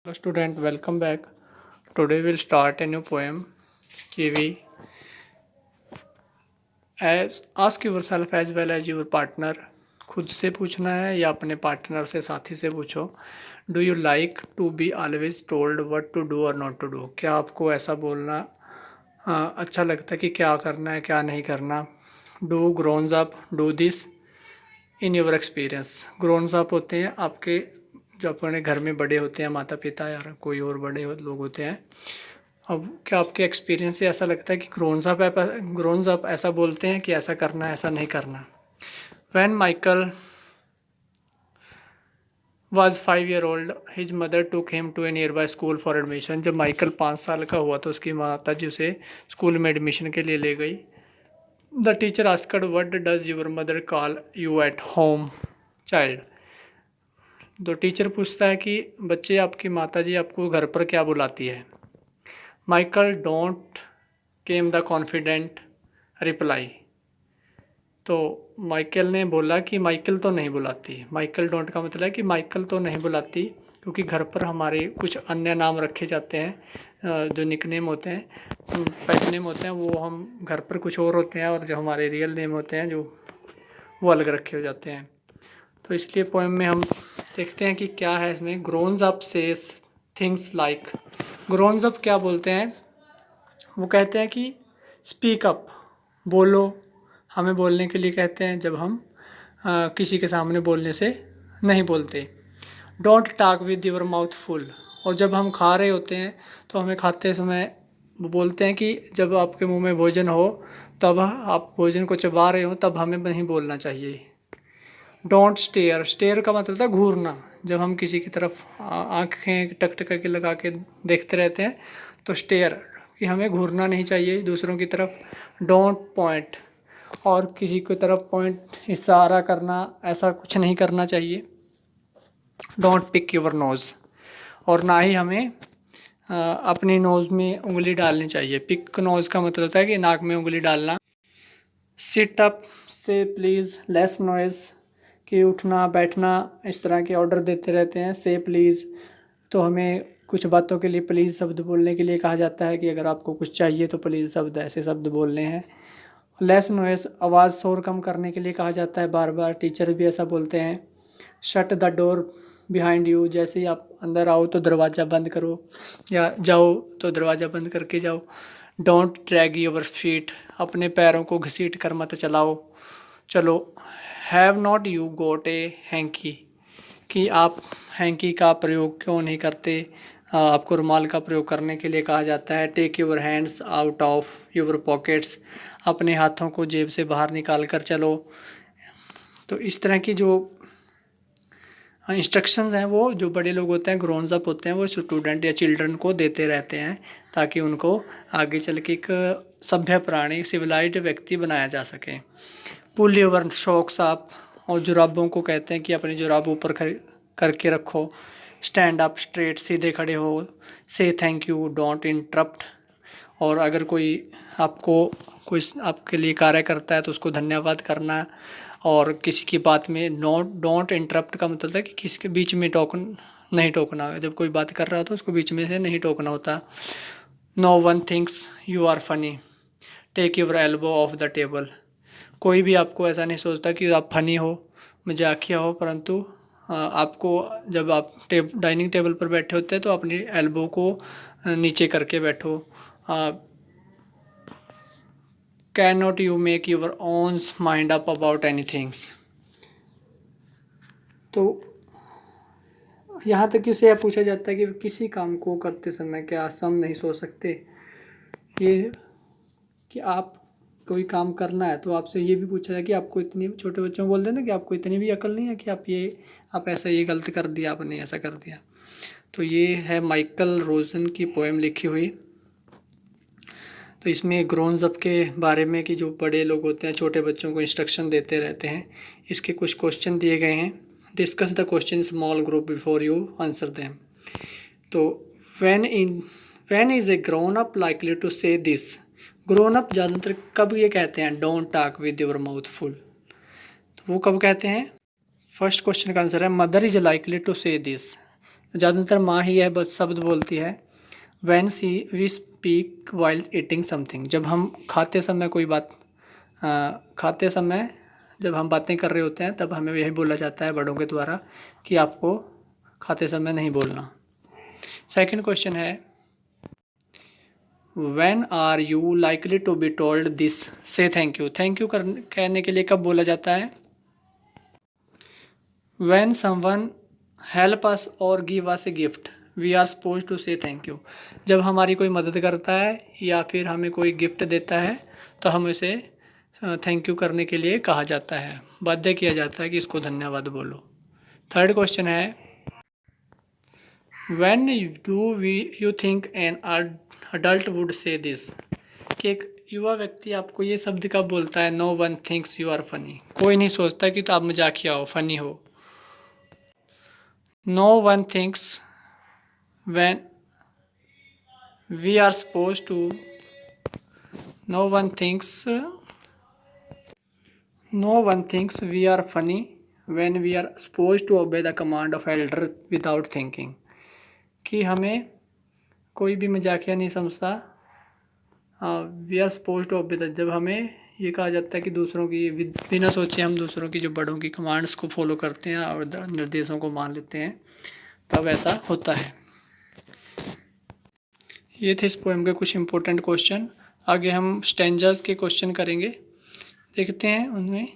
Hello student, welcome back. Today we'll start a new poem. Kiwi. As ask yourself as well as your partner. खुद से पूछना है या अपने partner से साथी से पूछो. Do you like to be always told what to do और नॉट टू डू. क्या आपको ऐसा बोलना अच्छा लगता है कि क्या करना है क्या नहीं करना. Do grownups do this in your experience. Grownups होते हैं आपके जो अपने घर में बड़े होते हैं, माता पिता या कोई और बड़े लोग होते हैं. अब क्या आपके एक्सपीरियंस से ऐसा लगता है कि ग्रोन्स अप ऐसा बोलते हैं कि ऐसा करना है ऐसा नहीं करना. When Michael was 5 year old, his mother took him to a nearby school for admission. जब माइकल 5 साल का हुआ तो उसकी माता जी उसे स्कूल में एडमिशन के लिए ले गई. The teacher asked what does your mother call you at home child. तो टीचर पूछता है कि बच्चे आपकी माता जी आपको घर पर क्या बुलाती है. Michael don't came the confident reply. तो माइकल ने बोला कि माइकल तो नहीं बुलाती. माइकल डोंट का मतलब है कि माइकल तो नहीं बुलाती क्योंकि घर पर हमारे कुछ अन्य नाम रखे जाते हैं जो निकनेम होते हैं, पेट नेम होते हैं, वो हम घर पर कुछ और होते हैं और जो हमारे रियल नेम होते हैं जो वो अलग रखे हो जाते हैं. तो इसलिए पोएम में हम देखते हैं कि क्या है इसमें. Grownups says things like. Grownups क्या बोलते हैं, वो कहते हैं कि स्पीक अप बोलो. हमें बोलने के लिए कहते हैं जब हम किसी के सामने बोलने से नहीं बोलते. Don't talk with your mouth full. और जब हम खा रहे होते हैं तो हमें खाते समय वो बोलते हैं कि जब आपके मुंह में भोजन हो तब आप भोजन को चबा रहे हो तब हमें नहीं बोलना चाहिए. Don't stare. स्टेयर का मतलब था घूरना. जब हम किसी की तरफ आंखें टक के लगा के देखते रहते हैं तो स्टेयर कि हमें घूरना नहीं चाहिए दूसरों की तरफ. Don't point. और किसी की तरफ पॉइंट इशारा करना ऐसा कुछ नहीं करना चाहिए. Don't pick your nose. और ना ही हमें अपनी नोज़ में उंगली डालनी चाहिए. पिक नोज़ का मतलब है कि नाक में उंगली डालना. सिट अप से प्लीज़ लेस नॉइज़ कि उठना बैठना इस तरह के ऑर्डर देते रहते हैं. से प्लीज़ तो हमें कुछ बातों के लिए प्लीज़ शब्द बोलने के लिए कहा जाता है कि अगर आपको कुछ चाहिए तो प्लीज़ शब्द ऐसे शब्द बोलने हैं. लेस नॉइज़ आवाज़ शोर कम करने के लिए कहा जाता है बार बार. टीचर भी ऐसा बोलते हैं. Shut the door behind you. जैसे ही आप अंदर आओ तो दरवाज़ा बंद करो या जाओ तो दरवाज़ा बंद करके जाओ. Don't drag your feet. अपने पैरों को घसीट कर मत चलो. Have not you got A hanky. कि आप हैंकी का प्रयोग क्यों नहीं करते. आपको रुमाल का प्रयोग करने के लिए कहा जाता है. Take your hands out of your pockets. अपने हाथों को जेब से बाहर निकाल कर चलो. तो इस तरह की जो इंस्ट्रक्शंस हैं वो जो बड़े लोग होते हैं ग्रोन्स अप होते हैं वो स्टूडेंट या चिल्ड्रन को देते रहते हैं ताकि उनको आगे चल के एक सभ्य प्राणी सिविलाइज्ड व्यक्ति बनाया जा सके. Pull your socks up. और जुराबों को कहते हैं कि अपनी जुराब ऊपर करके रखो. Stand up straight. सीधे खड़े हो. से थैंक यू डोंट इंटरप्ट. और अगर कोई आपके लिए कार्य करता है तो उसको धन्यवाद करना. और किसी की बात में डोंट इंटरप्ट का मतलब है कि किसी के बीच में नहीं टोकना. जब कोई बात कर रहा हो तो उसको बीच में से नहीं टोकना होता. No one thinks you are funny. Take your elbow off the table. कोई भी आपको ऐसा नहीं सोचता कि आप फनी हो मजाकिया हो, परंतु आपको जब आप डाइनिंग टेबल पर बैठे होते हैं तो अपनी एल्बो को नीचे करके बैठो. Can not you make your own mind up about any things. तो यहाँ तक इसे यह पूछा जाता है कि किसी काम को करते समय क्या सम नहीं सोच सकते. ये कि आप कोई काम करना है तो आपसे ये भी पूछा जाए कि आपको इतनी, छोटे बच्चों को बोल देना कि आपको इतनी भी अकल नहीं है कि आप ऐसा ये गलत कर दिया, आपने ऐसा कर दिया. तो ये है माइकल रोजन की पोएम लिखी हुई. तो इसमें ग्रोन्स अप के बारे में कि जो बड़े लोग होते हैं छोटे बच्चों को इंस्ट्रक्शन देते रहते हैं. इसके कुछ क्वेश्चन दिए गए हैं. Discuss the question small group before you answer them. तो when is a grownup likely to say this. Grownup ज़्यादातर कब ये कहते हैं don't talk with your mouth full. तो वो कब कहते हैं. फर्स्ट क्वेश्चन का आंसर है mother is likely to say this. ज़्यादातर माँ ही यह शब्द बोलती है। When we speak while eating something, जब हम खाते समय कोई बात खाते समय जब हम बातें कर रहे होते हैं तब हमें यही बोला जाता है बड़ों के द्वारा कि आपको खाते समय नहीं बोलना। सेकंड क्वेश्चन है, when are you likely to be told this, say thank you. Thank you कहने के लिए कब बोला जाता है? व्हेन समवन हेल्प अस और give us a gift we are suppose to say thank you. जब हमारी कोई मदद करता है या फिर हमें कोई गिफ्ट देता है तो हम उसे थैंक यू करने के लिए कहा जाता है, बाध्य किया जाता है कि इसको धन्यवाद बोलो। थर्ड क्वेश्चन है, when do we you think an adult would say this, कि एक युवा व्यक्ति आपको ये शब्द कब बोलता है? No one thinks you are funny, कोई नहीं सोचता कि तो आप मजाकिया हो, फनी हो। No one thinks when we are supposed to no one thinks we are funny when we are supposed to obey the command of elder without thinking, कि हमें कोई भी मजाकिया नहीं समझता। We are suppose to obey, जब हमें ये कहा जाता है कि दूसरों की बिना सोचे हम दूसरों की जो बड़ों की कमांड्स को फॉलो करते हैं और निर्देशों को मान लेते हैं, तब ऐसा होता है। ये थे इस पोएम के कुछ इंपॉर्टेंट क्वेश्चन। आगे हम स्टैंजास के क्वेश्चन करेंगे, देखते हैं उनमें